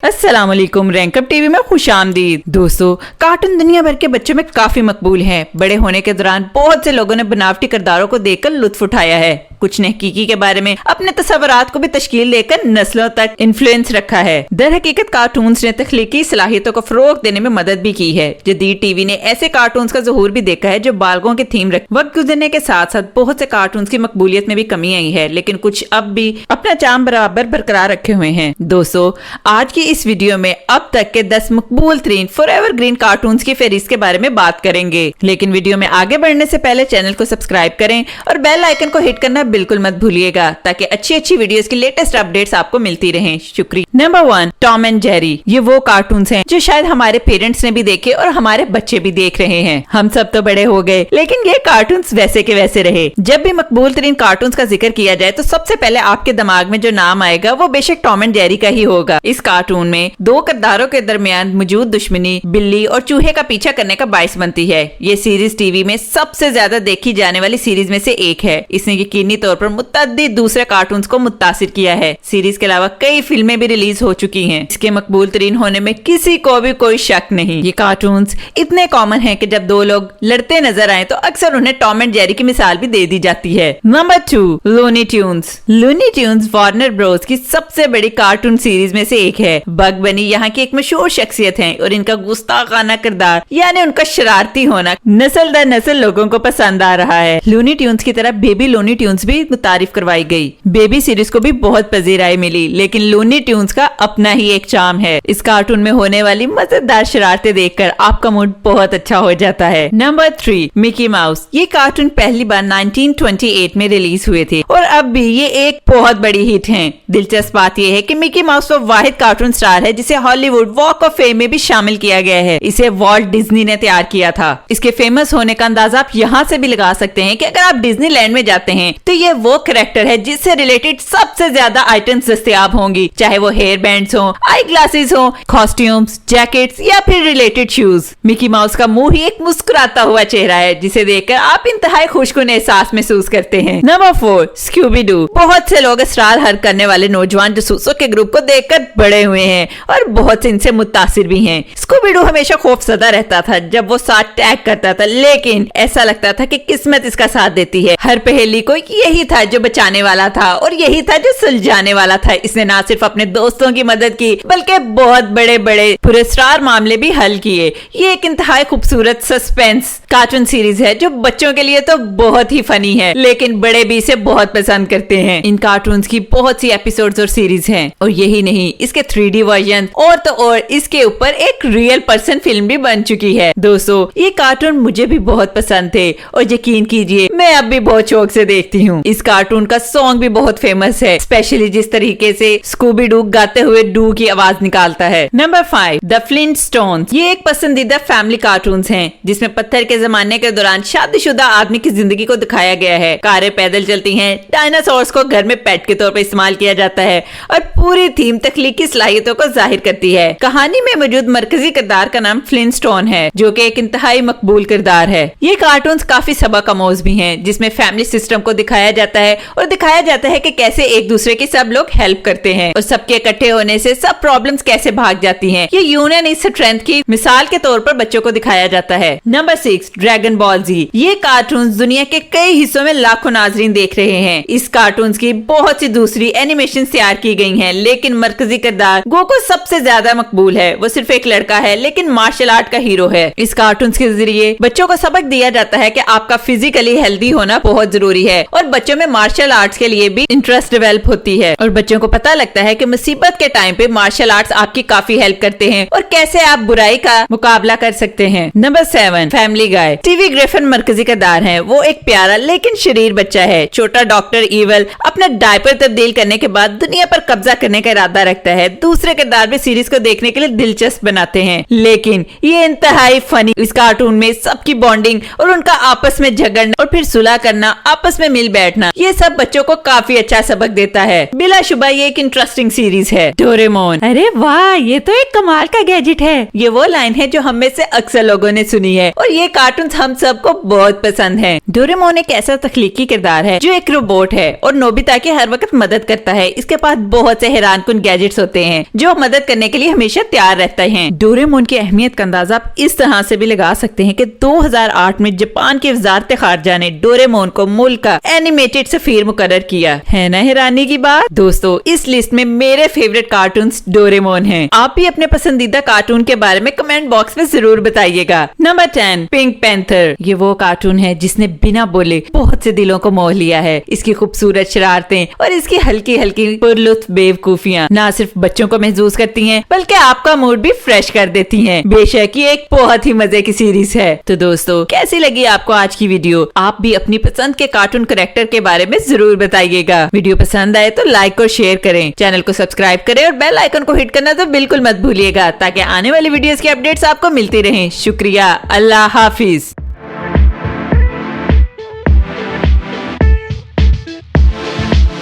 अस्सलाम वालेकुम। रैंकअप टीवी में खुशामदीद। दोस्तों, कार्टून दुनिया भर के बच्चों में काफी मकबूल हैं। बड़े होने के दौरान बहुत से लोगों ने बनावटी किरदारों को देखकर लुत्फ उठाया है। कुछ ने हकीकी के बारे में अपने तस्वुरात को भी तश्कील देकर नस्लों तक इन्फ्लुएंस रखा है। दर हकीकत कार्टून्स ने तख्लीकी सलाहियतों को फरोग देने में मदद भी की है। जदीद टीवी ने ऐसे कार्टून्स का ज़हूर भी देखा है जो बालगों के थीम रख। वक्त गुजरने के साथ साथ बहुत से कार्टून्स की मकबूलियत में भी कमी आई है, लेकिन कुछ अब भी अपना चाम बराबर बरकरार रखे हुए हैं। दोस्तों, आज की इस वीडियो में अब तक के 10 मकबूल तरीन फॉरएवर ग्रीन कार्टून्स की फहरिस्त के बारे में बात करेंगे। लेकिन वीडियो में आगे बढ़ने से पहले चैनल को सब्सक्राइब करें और बेल आइकन को हिट करना बिल्कुल मत भूलिएगा, ताकि अच्छी वीडियोस की लेटेस्ट अपडेट्स आपको मिलती रहें। शुक्रिया। Number 1, Tom and Jerry. ये वो कार्टून्स हैं जो शायद हमारे पेरेंट्स ने भी देखे और हमारे बच्चे भी देख रहे हैं। हम सब तो बड़े हो गए, लेकिन ये कार्टून्स वैसे के वैसे रहे। जब भी मकबूल तरीन कार्टून्स का जिक्र किया जाए तो सबसे पहले आपके दिमाग में जो नाम आएगा वो बेशक टॉम एंड जेरी का ही होगा। इस कार्टून में दो किरदारों के दरमियान मौजूद दुश्मनी बिल्ली और चूहे का पीछा करने का बाइस बनती है। ये सीरीज टीवी में सबसे ज्यादा देखी जाने वाली सीरीज में से एक है। इसने यकीनी तौर पर मुतअद्दिद दूसरे कार्टून्स को मुतासिर किया है। सीरीज के अलावा कई फिल्में भी रिलीज हो चुकी हैं। इसके मकबूल तरीन होने में किसी को भी कोई शक नहीं। ये कार्टून्स इतने कॉमन हैं कि जब दो लोग लड़ते नजर आए तो अक्सर उन्हें टॉम एंड जेरी की मिसाल भी दे दी जाती है। Number 2, Looney Tunes. Looney Tunes Warner Bros की सबसे बड़ी कार्टून सीरीज में से एक है। बग बनी यहाँ की एक मशहूर शख्सियत है और इनका गुस्ताखाना किरदार यानी उनका शरारती होना नस्ल दर नस्ल लोगों को पसंद आ रहा है। लूनी ट्यून्स की तरह बेबी लूनी ट्यून्स भी तारीफ करवाई गई। बेबी सीरीज को भी बहुत पजीराई मिली, लेकिन लूनी ट्यून्स का अपना ही एक चार्म है। इस कार्टून में होने वाली मजेदार शरारतें देखकर आपका मूड बहुत अच्छा हो जाता है। Number 3, Mickey mouse. ये कार्टून पहली बार 1928 में रिलीज हुए थे और अब भी ये एक बहुत बड़ी हिट है। दिलचस्प बात यह है कि मिकी माउस वो वाहिद कार्टून स्टार है जिसे हॉलीवुड वॉक ऑफ फेम में भी शामिल किया गया है। इसे वॉल्ट डिज्नी ने तैयार किया था। इसके फेमस होने का अंदाजा आप यहाँ से भी लगा सकते हैं कि अगर आप डिज्नीलैंड में जाते हैं तो ये वो कैरेक्टर है जिससे रिलेटेड सबसे ज्यादा आइटम्स दस्तयाब होंगी, चाहे वो हेयर बैंड्स हो, आई ग्लासेस हो, कॉस्ट्यूम्स, जैकेट्स या फिर रिलेटेड शूज। मिकी माउस का मुंह ही एक मुस्कुराता हुआ चेहरा है जिसे देखकर आप इंतहाई खुशकुन एहसास महसूस करते हैं। Number 4, Scooby Doo. बहुत से लोग असरार हर करने वाले नौजवान जासूसों के ग्रुप को देखकर बड़े हुए हैं और बहुत से इनसे मुतासिर भी हैं। स्कूबी डू हमेशा खौफजदा रहता था जब वो साथ टैग करता था, लेकिन ऐसा लगता था कि किस्मत इसका साथ देती है। हर पहेली को यही था जो बचाने वाला था और यही था जो सुलझाने वाला था। इसने ना सिर्फ अपने दोस्तों की मदद की बल्कि बहुत बड़े बड़े पुरस्कार मामले भी हल किए। ये एक इंतहाई खूबसूरत सस्पेंस कार्टून सीरीज है जो बच्चों के लिए तो बहुत ही फनी है, लेकिन बड़े भी इसे बहुत पसंद करते हैं। इन कार्टून्स की बहुत सी एपिसोड्स और सीरीज हैं और यही नहीं, इसके 3D वर्जन और तो और इसके ऊपर एक रियल पर्सन फिल्म भी बन चुकी है। दोस्तों, ये कार्टून मुझे भी बहुत पसंद थे और यकीन कीजिए मैं अब भी बहुत शौक से देखती हूँ। इस कार्टून का सॉन्ग भी बहुत फेमस है, स्पेशली जिस तरीके से स्कूबी डू गाते हुए डू की आवाज निकालता है। Number 5, the Flintstones. ये एक पसंदीदा फैमिली कार्टून्स हैं जिसमें पत्थर के जमाने के दौरान शादीशुदा आदमी की जिंदगी को दिखाया गया है। कारें पैदल चलती हैं, डायनासोर्स को घर में पेट के तौर पर इस्तेमाल किया जाता है और पूरी थीम तख्लीकी सलाहियतों को जाहिर करती है। कहानी में मौजूद मरकजी किरदार का नाम फ्लिंटस्टोन है जो कि एक इंतहाई मकबूल किरदार है। ये कार्टून्स काफी सबक आमोज भी हैं जिसमें फैमिली सिस्टम को दिखाया जाता है और दिखाया जाता है कि कैसे एक दूसरे की सब लोग हेल्प करते हैं और सबके इकट्ठे होने से सब प्रॉब्लम्स कैसे भाग जाती हैं। ये यूनियन इस स्ट्रेंथ की मिसाल के तौर पर बच्चों को दिखाया जाता है। नंबर 6, ड्रैगन बॉल जी। ये कार्टून्स दुनिया के कई हिस्सों में लाखों नाजरीन देख रहे हैं। इस कार्टून्स की बहुत सी दूसरी एनिमेशन तैयार की गई हैं, लेकिन मरकजी किरदार गोकू सबसे ज्यादा मकबूल है। वो सिर्फ एक लड़का है लेकिन मार्शल आर्ट का हीरो है। इस कार्टून्स के जरिए बच्चों को सबक दिया जाता है कि आपका फिजिकली हेल्दी होना बहुत जरूरी है और बच्चों में मार्शल आर्ट्स के लिए भी इंटरेस्ट डेवलप होती है और बच्चों को पता लगता है कि मुसीबत के टाइम पे मार्शल आर्ट्स आपकी काफी हेल्प करते हैं और कैसे आप बुराई का मुकाबला कर सकते हैं। नंबर 7, फैमिली गाय। टीवी ग्रिफिन मरकजी किरदार है। वो एक प्यारा लेकिन शरीर बच्चा है। छोटा डॉक्टर ईवल अपना डायपर तब्दील करने के बाद दुनिया पर कब्जा करने का इरादा रखता है। दूसरे किरदार भी सीरीज को देखने के लिए दिलचस्प बनाते हैं, लेकिन ये इंतहाई फनी। इस कार्टून में सबकी बॉन्डिंग और उनका आपस में झगड़ना और फिर सुलह करना, आपस में मिल बैठना, ये सब बच्चों को काफी अच्छा सबक देता है। बिलाशुबा ये एक इंटरेस्टिंग सीरीज है। डोरेमोन, अरे वाह, ये तो एक कमाल का गैजेट है। ये वो लाइन है जो हम में से अक्सर लोगों ने सुनी है और ये कार्टून हम सबको बहुत पसंद है। डोरेमोन एक ऐसा तख्लीकी किरदार है जो एक रोबोट है और नोबिता की हर वक्त मदद करता है। इसके पास बहुत से हैरानकुन गैजेट्स होते हैं जो मदद करने के लिए हमेशा तैयार रहते हैं। डोरेमोन की अहमियत का अंदाजा आप इस तरह से भी लगा सकते हैं कि 2008 में जापान की वजारत खारजा ने डोरेमोन को मुल्क का एनिमेटेड सफीर मुकर्रर किया है। ना हैरानी की बात। दोस्तों, इस लिस्ट में मेरे फेवरेट कार्टून डोरेमोन है। आप भी अपने पसंदीदा कार्टून के बारे में कमेंट बॉक्स में जरूर बताइएगा। Number 10, pink panther. ये वो कार्टून है जिसने बिना बोले बहुत से दिलों को मोह लिया है। इसकी खूबसूरत शरारतें और इसकी हल्की हल्की पुरलुत्फ बेवकूफियां ना सिर्फ बच्चों को महसूस करती हैं बल्कि आपका मूड भी फ्रेश कर देती हैं। बेशक ये एक बहुत ही मजे की सीरीज है। तो दोस्तों, कैसी लगी आपको आज की वीडियो? आप भी अपनी पसंद के कार्टून कैरेक्टर के बारे में जरूर बताइएगा। वीडियो पसंद आए तो लाइक और शेयर करें, चैनल को सब्सक्राइब करें और बेल आइकन को हिट करना तो बिल्कुल मत भूलिएगा ताकि आने वाली वीडियोस की अपडेट्स आपको मिलती रहें। शुक्रिया। अल्लाह हाफिज।